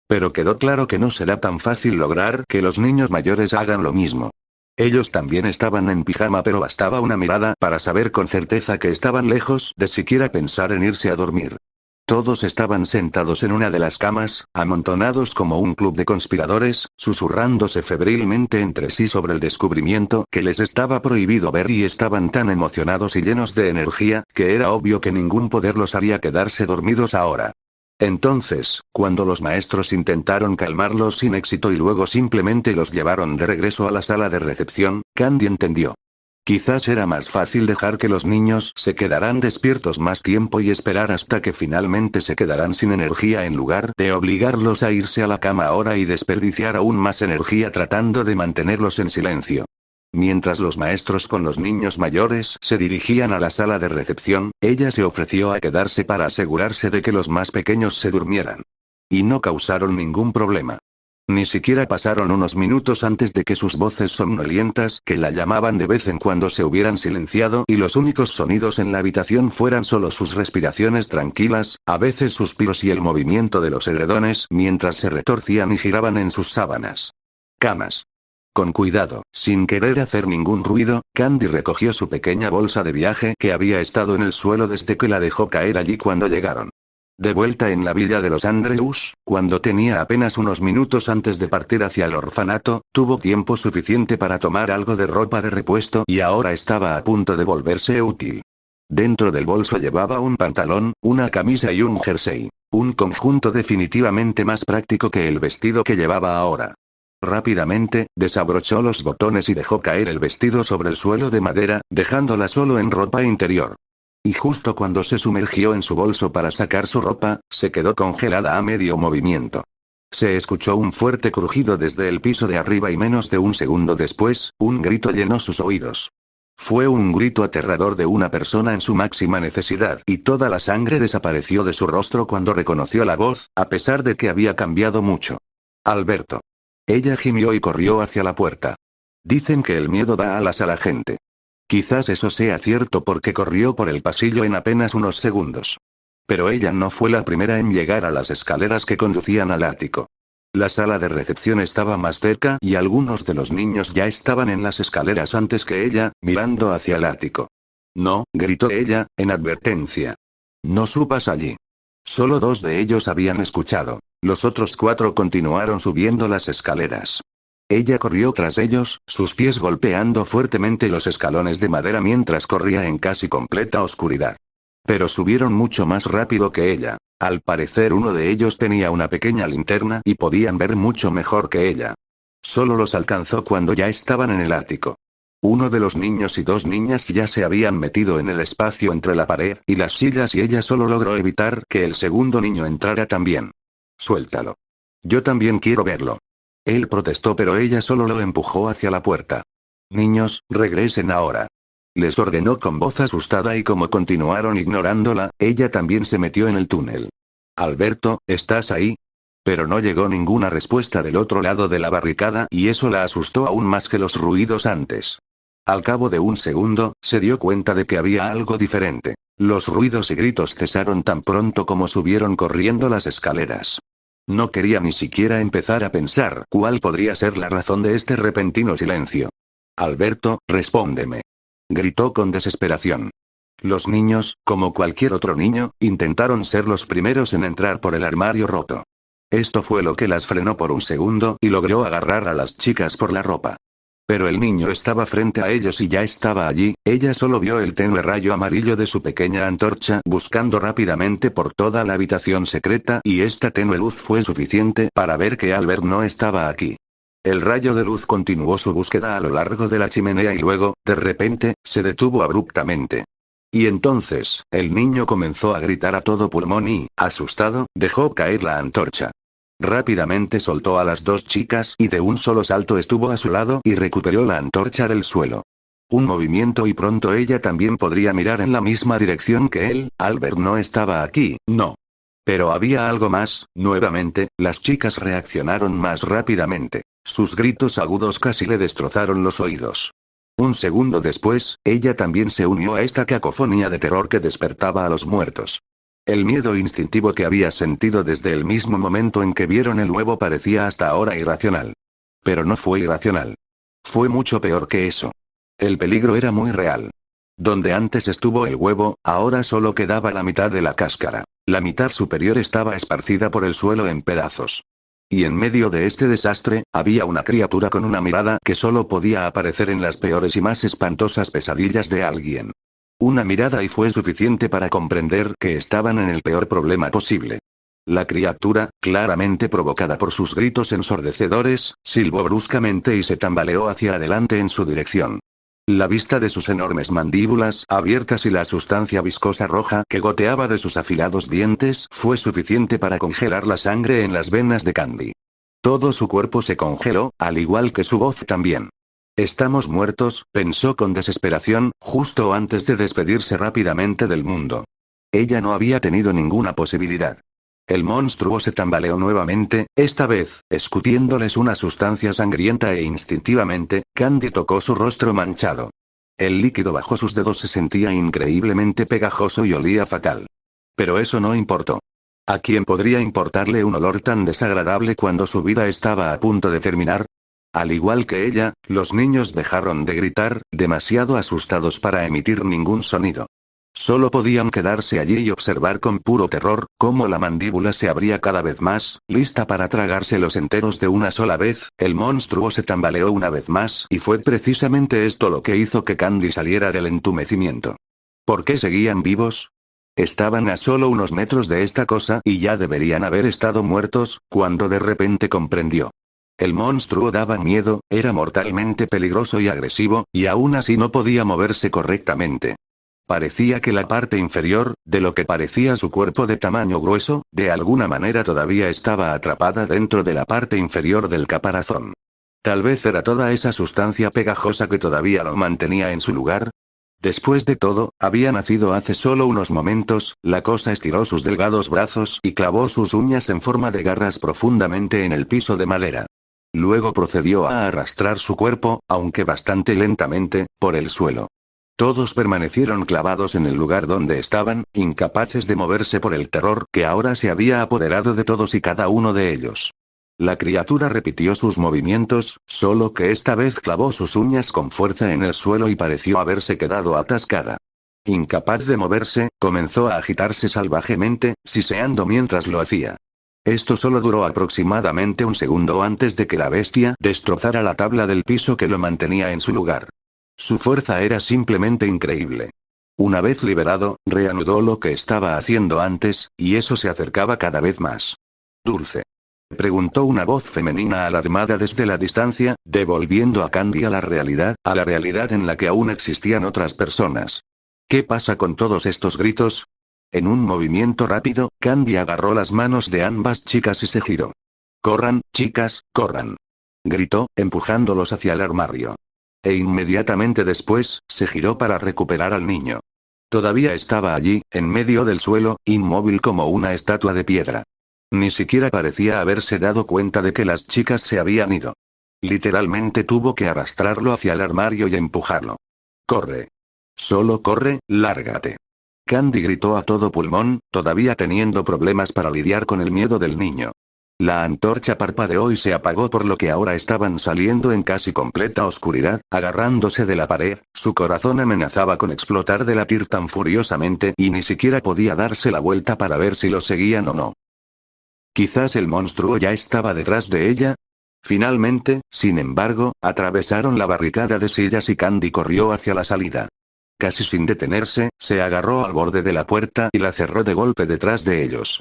Pero quedó claro que no será tan fácil lograr que los niños mayores hagan lo mismo. Ellos también estaban en pijama, pero bastaba una mirada para saber con certeza que estaban lejos de siquiera pensar en irse a dormir. Todos estaban sentados en una de las camas, amontonados como un club de conspiradores, susurrándose febrilmente entre sí sobre el descubrimiento que les estaba prohibido ver, y estaban tan emocionados y llenos de energía, que era obvio que ningún poder los haría quedarse dormidos ahora. Entonces, cuando los maestros intentaron calmarlos sin éxito y luego simplemente los llevaron de regreso a la sala de recepción, Candy entendió. Quizás era más fácil dejar que los niños se quedaran despiertos más tiempo y esperar hasta que finalmente se quedaran sin energía en lugar de obligarlos a irse a la cama ahora y desperdiciar aún más energía tratando de mantenerlos en silencio. Mientras los maestros con los niños mayores se dirigían a la sala de recepción, ella se ofreció a quedarse para asegurarse de que los más pequeños se durmieran. Y no causaron ningún problema. Ni siquiera pasaron unos minutos antes de que sus voces somnolientas que la llamaban de vez en cuando se hubieran silenciado y los únicos sonidos en la habitación fueran solo sus respiraciones tranquilas, a veces suspiros y el movimiento de los edredones mientras se retorcían y giraban en sus sábanas. Camas. Con cuidado, sin querer hacer ningún ruido, Candy recogió su pequeña bolsa de viaje que había estado en el suelo desde que la dejó caer allí cuando llegaron. De vuelta en la villa de los Andrews, cuando tenía apenas unos minutos antes de partir hacia el orfanato, tuvo tiempo suficiente para tomar algo de ropa de repuesto y ahora estaba a punto de volverse útil. Dentro del bolso llevaba un pantalón, una camisa y un jersey. Un conjunto definitivamente más práctico que el vestido que llevaba ahora. Rápidamente, desabrochó los botones y dejó caer el vestido sobre el suelo de madera, dejándola solo en ropa interior. Y justo cuando se sumergió en su bolso para sacar su ropa, se quedó congelada a medio movimiento. Se escuchó un fuerte crujido desde el piso de arriba y menos de un segundo después, un grito llenó sus oídos. Fue un grito aterrador de una persona en su máxima necesidad, y toda la sangre desapareció de su rostro cuando reconoció la voz, a pesar de que había cambiado mucho. Alberto. Ella gimió y corrió hacia la puerta. Dicen que el miedo da alas a la gente. Quizás eso sea cierto porque corrió por el pasillo en apenas unos segundos. Pero ella no fue la primera en llegar a las escaleras que conducían al ático. La sala de recepción estaba más cerca y algunos de los niños ya estaban en las escaleras antes que ella, mirando hacia el ático. No, gritó ella, en advertencia. No subas allí. Solo 2 de ellos habían escuchado. Los otros 4 continuaron subiendo las escaleras. Ella corrió tras ellos, sus pies golpeando fuertemente los escalones de madera mientras corría en casi completa oscuridad. Pero subieron mucho más rápido que ella. Al parecer uno de ellos tenía una pequeña linterna y podían ver mucho mejor que ella. Solo los alcanzó cuando ya estaban en el ático. Uno de los niños y 2 niñas ya se habían metido en el espacio entre la pared y las sillas y ella solo logró evitar que el segundo niño entrara también. Suéltalo. Yo también quiero verlo. Él protestó, pero ella solo lo empujó hacia la puerta. Niños, regresen ahora. Les ordenó con voz asustada y como continuaron ignorándola, ella también se metió en el túnel. Alberto, ¿estás ahí? Pero no llegó ninguna respuesta del otro lado de la barricada y eso la asustó aún más que los ruidos antes. Al cabo de un segundo, se dio cuenta de que había algo diferente. Los ruidos y gritos cesaron tan pronto como subieron corriendo las escaleras. No quería ni siquiera empezar a pensar cuál podría ser la razón de este repentino silencio. Alberto, respóndeme. Gritó con desesperación. Los niños, como cualquier otro niño, intentaron ser los primeros en entrar por el armario roto. Esto fue lo que las frenó por un segundo y logró agarrar a las chicas por la ropa. Pero el niño estaba frente a ellos y ya estaba allí, ella solo vio el tenue rayo amarillo de su pequeña antorcha buscando rápidamente por toda la habitación secreta y esta tenue luz fue suficiente para ver que Albert no estaba aquí. El rayo de luz continuó su búsqueda a lo largo de la chimenea y luego, de repente, se detuvo abruptamente. Y entonces, el niño comenzó a gritar a todo pulmón y, asustado, dejó caer la antorcha. Rápidamente soltó a las dos chicas y de un solo salto estuvo a su lado y recuperó la antorcha del suelo. Un movimiento y pronto ella también podría mirar en la misma dirección que él. Albert no estaba aquí, no. Pero había algo más. Nuevamente, las chicas reaccionaron más rápidamente. Sus gritos agudos casi le destrozaron los oídos. Un segundo después, ella también se unió a esta cacofonía de terror que despertaba a los muertos. El miedo instintivo que había sentido desde el mismo momento en que vieron el huevo parecía hasta ahora irracional. Pero no fue irracional. Fue mucho peor que eso. El peligro era muy real. Donde antes estuvo el huevo, ahora solo quedaba la mitad de la cáscara. La mitad superior estaba esparcida por el suelo en pedazos. Y en medio de este desastre, había una criatura con una mirada que solo podía aparecer en las peores y más espantosas pesadillas de alguien. Una mirada y fue suficiente para comprender que estaban en el peor problema posible. La criatura, claramente provocada por sus gritos ensordecedores, silbó bruscamente y se tambaleó hacia adelante en su dirección. La vista de sus enormes mandíbulas abiertas y la sustancia viscosa roja que goteaba de sus afilados dientes fue suficiente para congelar la sangre en las venas de Candy. Todo su cuerpo se congeló, al igual que su voz también. Estamos muertos, pensó con desesperación, justo antes de despedirse rápidamente del mundo. Ella no había tenido ninguna posibilidad. El monstruo se tambaleó nuevamente, esta vez, escutiéndoles una sustancia sangrienta e instintivamente, Candy tocó su rostro manchado. El líquido bajo sus dedos se sentía increíblemente pegajoso y olía fatal. Pero eso no importó. ¿A quién podría importarle un olor tan desagradable cuando su vida estaba a punto de terminar? Al igual que ella, los niños dejaron de gritar, demasiado asustados para emitir ningún sonido. Solo podían quedarse allí y observar con puro terror, cómo la mandíbula se abría cada vez más, lista para tragárselos enteros de una sola vez. El monstruo se tambaleó una vez más y fue precisamente esto lo que hizo que Candy saliera del entumecimiento. ¿Por qué seguían vivos? Estaban a solo unos metros de esta cosa y ya deberían haber estado muertos, cuando de repente comprendió. El monstruo daba miedo, era mortalmente peligroso y agresivo, y aún así no podía moverse correctamente. Parecía que la parte inferior, de lo que parecía su cuerpo de tamaño grueso, de alguna manera todavía estaba atrapada dentro de la parte inferior del caparazón. Tal vez era toda esa sustancia pegajosa que todavía lo mantenía en su lugar. Después de todo, había nacido hace solo unos momentos. La cosa estiró sus delgados brazos y clavó sus uñas en forma de garras profundamente en el piso de madera. Luego procedió a arrastrar su cuerpo, aunque bastante lentamente, por el suelo. Todos permanecieron clavados en el lugar donde estaban, incapaces de moverse por el terror que ahora se había apoderado de todos y cada uno de ellos. La criatura repitió sus movimientos, solo que esta vez clavó sus uñas con fuerza en el suelo y pareció haberse quedado atascada. Incapaz de moverse, comenzó a agitarse salvajemente, siseando mientras lo hacía. Esto solo duró aproximadamente un segundo antes de que la bestia destrozara la tabla del piso que lo mantenía en su lugar. Su fuerza era simplemente increíble. Una vez liberado, reanudó lo que estaba haciendo antes, y eso se acercaba cada vez más. «Dulce», preguntó una voz femenina alarmada desde la distancia, devolviendo a Candy a la realidad en la que aún existían otras personas. ¿Qué pasa con todos estos gritos? En un movimiento rápido, Candy agarró las manos de ambas chicas y se giró. «Corran, chicas, corran», gritó, empujándolos hacia el armario. E inmediatamente después, se giró para recuperar al niño. Todavía estaba allí, en medio del suelo, inmóvil como una estatua de piedra. Ni siquiera parecía haberse dado cuenta de que las chicas se habían ido. Literalmente tuvo que arrastrarlo hacia el armario y empujarlo. «Corre. Solo corre, lárgate». Candy gritó a todo pulmón, todavía teniendo problemas para lidiar con el miedo del niño. La antorcha parpadeó y se apagó por lo que ahora estaban saliendo en casi completa oscuridad, agarrándose de la pared. Su corazón amenazaba con explotar de latir tan furiosamente y ni siquiera podía darse la vuelta para ver si lo seguían o no. Quizás el monstruo ya estaba detrás de ella. Finalmente, sin embargo, atravesaron la barricada de sillas y Candy corrió hacia la salida. Casi sin detenerse, se agarró al borde de la puerta y la cerró de golpe detrás de ellos.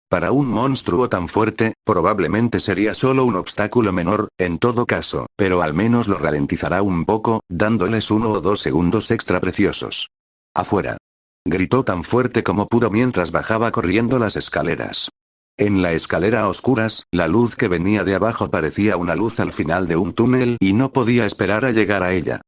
Para un monstruo tan fuerte, probablemente sería solo un obstáculo menor, en todo caso, pero al menos lo ralentizará un poco, dándoles 1 o 2 segundos extra preciosos. Afuera. Gritó tan fuerte como pudo mientras bajaba corriendo las escaleras. En la escalera a oscuras, la luz que venía de abajo parecía una luz al final de un túnel y no podía esperar a llegar a ella.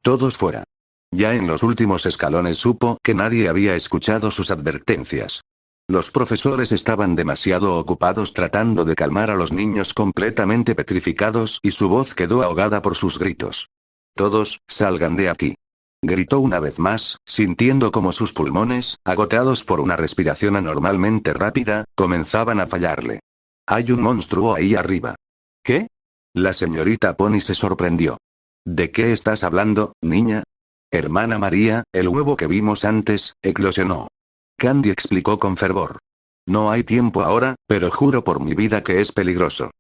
Todos fuera. Ya en los últimos escalones supo que nadie había escuchado sus advertencias. Los profesores estaban demasiado ocupados tratando de calmar a los niños completamente petrificados y su voz quedó ahogada por sus gritos. Todos, salgan de aquí. Gritó una vez más, sintiendo como sus pulmones, agotados por una respiración anormalmente rápida, comenzaban a fallarle. Hay un monstruo ahí arriba. ¿Qué? La señorita Pony se sorprendió. ¿De qué estás hablando, niña? Hermana María, el huevo que vimos antes, eclosionó. Candy explicó con fervor. No hay tiempo ahora, pero juro por mi vida que es peligroso.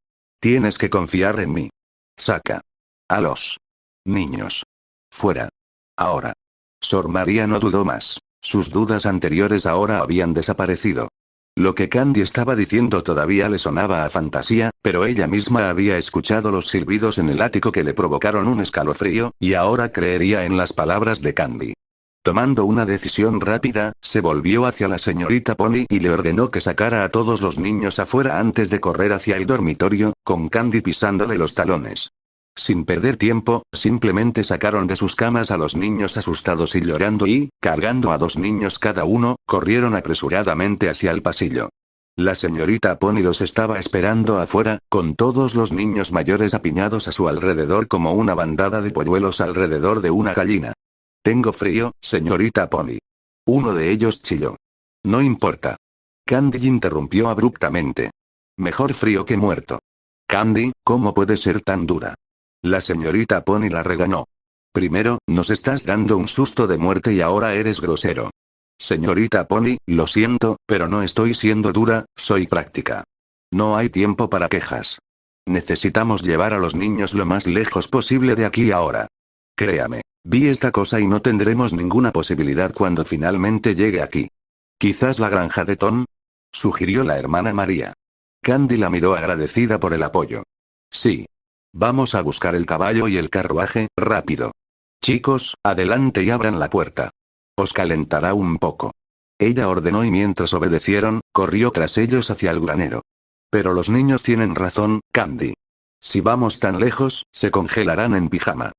Tienes que confiar en mí. Saca a los niños fuera. Ahora. Sor María no dudó más. Sus dudas anteriores ahora habían desaparecido. Lo que Candy estaba diciendo todavía le sonaba a fantasía, pero ella misma había escuchado los silbidos en el ático que le provocaron un escalofrío, y ahora creería en las palabras de Candy. Tomando una decisión rápida, se volvió hacia la señorita Pony y le ordenó que sacara a todos los niños afuera antes de correr hacia el dormitorio, con Candy pisándole los talones. Sin perder tiempo, simplemente sacaron de sus camas a los niños asustados y llorando y, cargando a 2 niños cada uno, corrieron apresuradamente hacia el pasillo. La señorita Pony los estaba esperando afuera, con todos los niños mayores apiñados a su alrededor como una bandada de polluelos alrededor de una gallina. Tengo frío, señorita Pony. Uno de ellos chilló. No importa. Candy interrumpió abruptamente. Mejor frío que muerto. Candy, ¿cómo puedes ser tan dura? La señorita Pony la regañó. Primero, nos estás dando un susto de muerte y ahora eres grosero. Señorita Pony, lo siento, pero no estoy siendo dura, soy práctica. No hay tiempo para quejas. Necesitamos llevar a los niños lo más lejos posible de aquí ahora. Créame, vi esta cosa y no tendremos ninguna posibilidad cuando finalmente llegue aquí. ¿Quizás la granja de Tom? Sugirió la hermana María. Candy la miró agradecida por el apoyo. Sí. Vamos a buscar el caballo y el carruaje, rápido. Chicos, adelante y abran la puerta. Os calentará un poco. Ella ordenó y mientras obedecieron, corrió tras ellos hacia el granero. Pero los niños tienen razón, Candy. Si vamos tan lejos, se congelarán en pijama.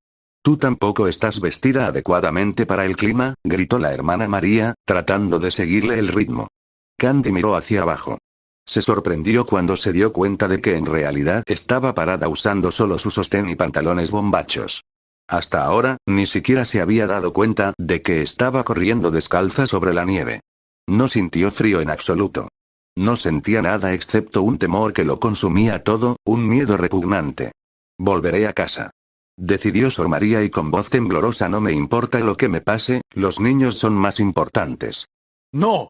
Tú tampoco estás vestida adecuadamente para el clima, gritó la hermana María, tratando de seguirle el ritmo. Candy miró hacia abajo. Se sorprendió cuando se dio cuenta de que en realidad estaba parada usando solo su sostén y pantalones bombachos. Hasta ahora, ni siquiera se había dado cuenta de que estaba corriendo descalza sobre la nieve. No sintió frío en absoluto. No sentía nada excepto un temor que lo consumía todo, un miedo repugnante. Volveré a casa. Decidió Sor María y con voz temblorosa: no me importa lo que me pase, los niños son más importantes. ¡No!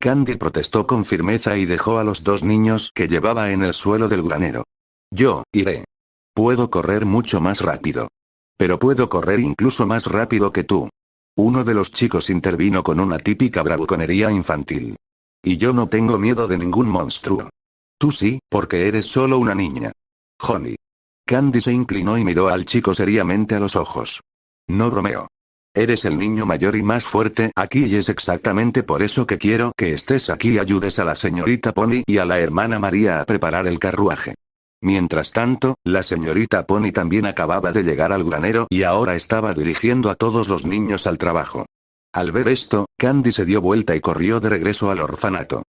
Candy protestó con firmeza y dejó a los 2 niños que llevaba en el suelo del granero. Yo iré. Puedo correr mucho más rápido. Pero puedo correr incluso más rápido que tú. Uno de los chicos intervino con una típica bravuconería infantil. Y yo no tengo miedo de ningún monstruo. Tú sí, porque eres solo una niña. Honey. Candy se inclinó y miró al chico seriamente a los ojos. No bromeo. Eres el niño mayor y más fuerte aquí y es exactamente por eso que quiero que estés aquí y ayudes a la señorita Pony y a la hermana María a preparar el carruaje. Mientras tanto, la señorita Pony también acababa de llegar al granero y ahora estaba dirigiendo a todos los niños al trabajo. Al ver esto, Candy se dio vuelta y corrió de regreso al orfanato.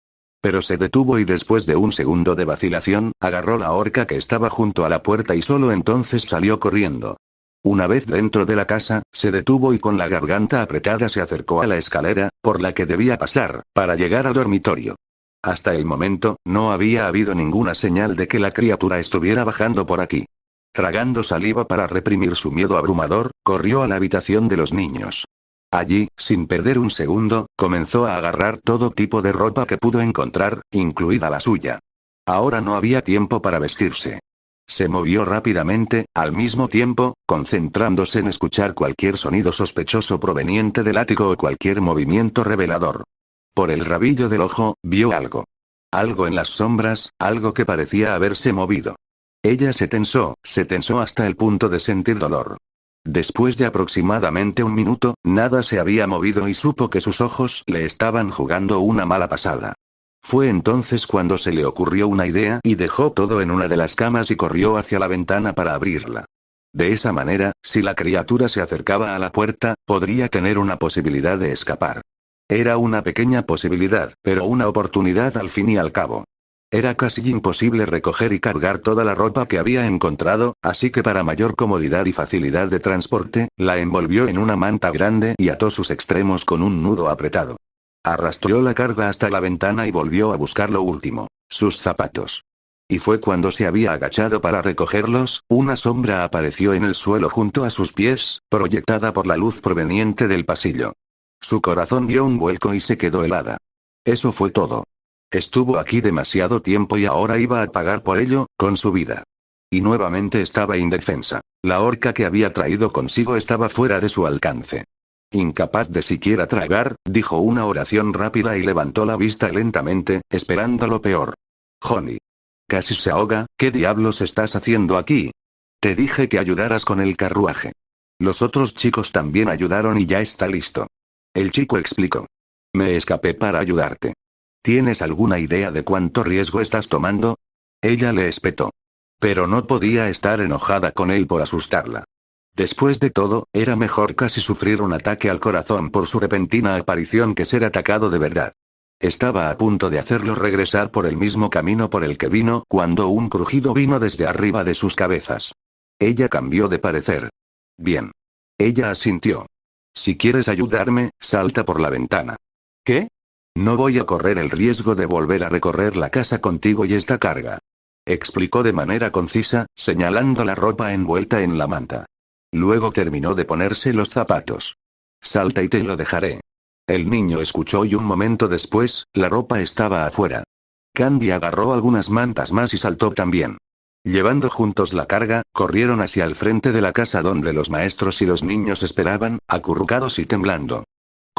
Pero se detuvo y después de un segundo de vacilación, agarró la horca que estaba junto a la puerta y solo entonces salió corriendo. Una vez dentro de la casa, se detuvo y con la garganta apretada se acercó a la escalera, por la que debía pasar, para llegar al dormitorio. Hasta el momento, no había habido ninguna señal de que la criatura estuviera bajando por aquí. Tragando saliva para reprimir su miedo abrumador, corrió a la habitación de los niños. Allí, sin perder un segundo, comenzó a agarrar todo tipo de ropa que pudo encontrar, incluida la suya. Ahora no había tiempo para vestirse. Se movió rápidamente, al mismo tiempo, concentrándose en escuchar cualquier sonido sospechoso proveniente del ático o cualquier movimiento revelador. Por el rabillo del ojo, vio algo. Algo en las sombras, algo que parecía haberse movido. Ella se tensó hasta el punto de sentir dolor. Después de aproximadamente un minuto, nada se había movido y supo que sus ojos le estaban jugando una mala pasada. Fue entonces cuando se le ocurrió una idea y dejó todo en una de las camas y corrió hacia la ventana para abrirla. De esa manera, si la criatura se acercaba a la puerta, podría tener una posibilidad de escapar. Era una pequeña posibilidad, pero una oportunidad al fin y al cabo. Era casi imposible recoger y cargar toda la ropa que había encontrado, así que para mayor comodidad y facilidad de transporte, la envolvió en una manta grande y ató sus extremos con un nudo apretado. Arrastró la carga hasta la ventana y volvió a buscar lo último, sus zapatos. Y fue cuando se había agachado para recogerlos, una sombra apareció en el suelo junto a sus pies, proyectada por la luz proveniente del pasillo. Su corazón dio un vuelco y se quedó helada. Eso fue todo. Estuvo aquí demasiado tiempo y ahora iba a pagar por ello, con su vida. Y nuevamente estaba indefensa. La horca que había traído consigo estaba fuera de su alcance. Incapaz de siquiera tragar, dijo una oración rápida y levantó la vista lentamente, esperando lo peor. Honey. Casi se ahoga, ¿qué diablos estás haciendo aquí? Te dije que ayudaras con el carruaje. Los otros chicos también ayudaron y ya está listo. El chico explicó. Me escapé para ayudarte. ¿Tienes alguna idea de cuánto riesgo estás tomando? Ella le espetó. Pero no podía estar enojada con él por asustarla. Después de todo, era mejor casi sufrir un ataque al corazón por su repentina aparición que ser atacado de verdad. Estaba a punto de hacerlo regresar por el mismo camino por el que vino cuando un crujido vino desde arriba de sus cabezas. Ella cambió de parecer. Bien. Ella asintió. Si quieres ayudarme, salta por la ventana. ¿Qué? No voy a correr el riesgo de volver a recorrer la casa contigo y esta carga. Explicó de manera concisa, señalando la ropa envuelta en la manta. Luego terminó de ponerse los zapatos. Salta y te lo dejaré. El niño escuchó y un momento después, la ropa estaba afuera. Candy agarró algunas mantas más y saltó también. Llevando juntos la carga, corrieron hacia el frente de la casa donde los maestros y los niños esperaban, acurrucados y temblando.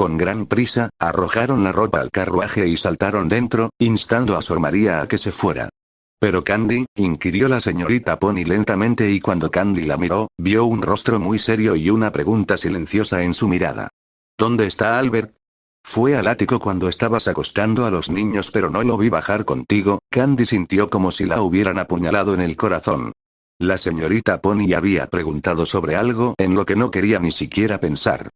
Con gran prisa, arrojaron la ropa al carruaje y saltaron dentro, instando a Sor María a que se fuera. ¿Pero Candy? Inquirió la señorita Pony lentamente y cuando Candy la miró, vio un rostro muy serio y una pregunta silenciosa en su mirada. ¿Dónde está Albert? Fue al ático cuando estabas acostando a los niños pero no lo vi bajar contigo. Candy sintió como si la hubieran apuñalado en el corazón. La señorita Pony había preguntado sobre algo en lo que no quería ni siquiera pensar.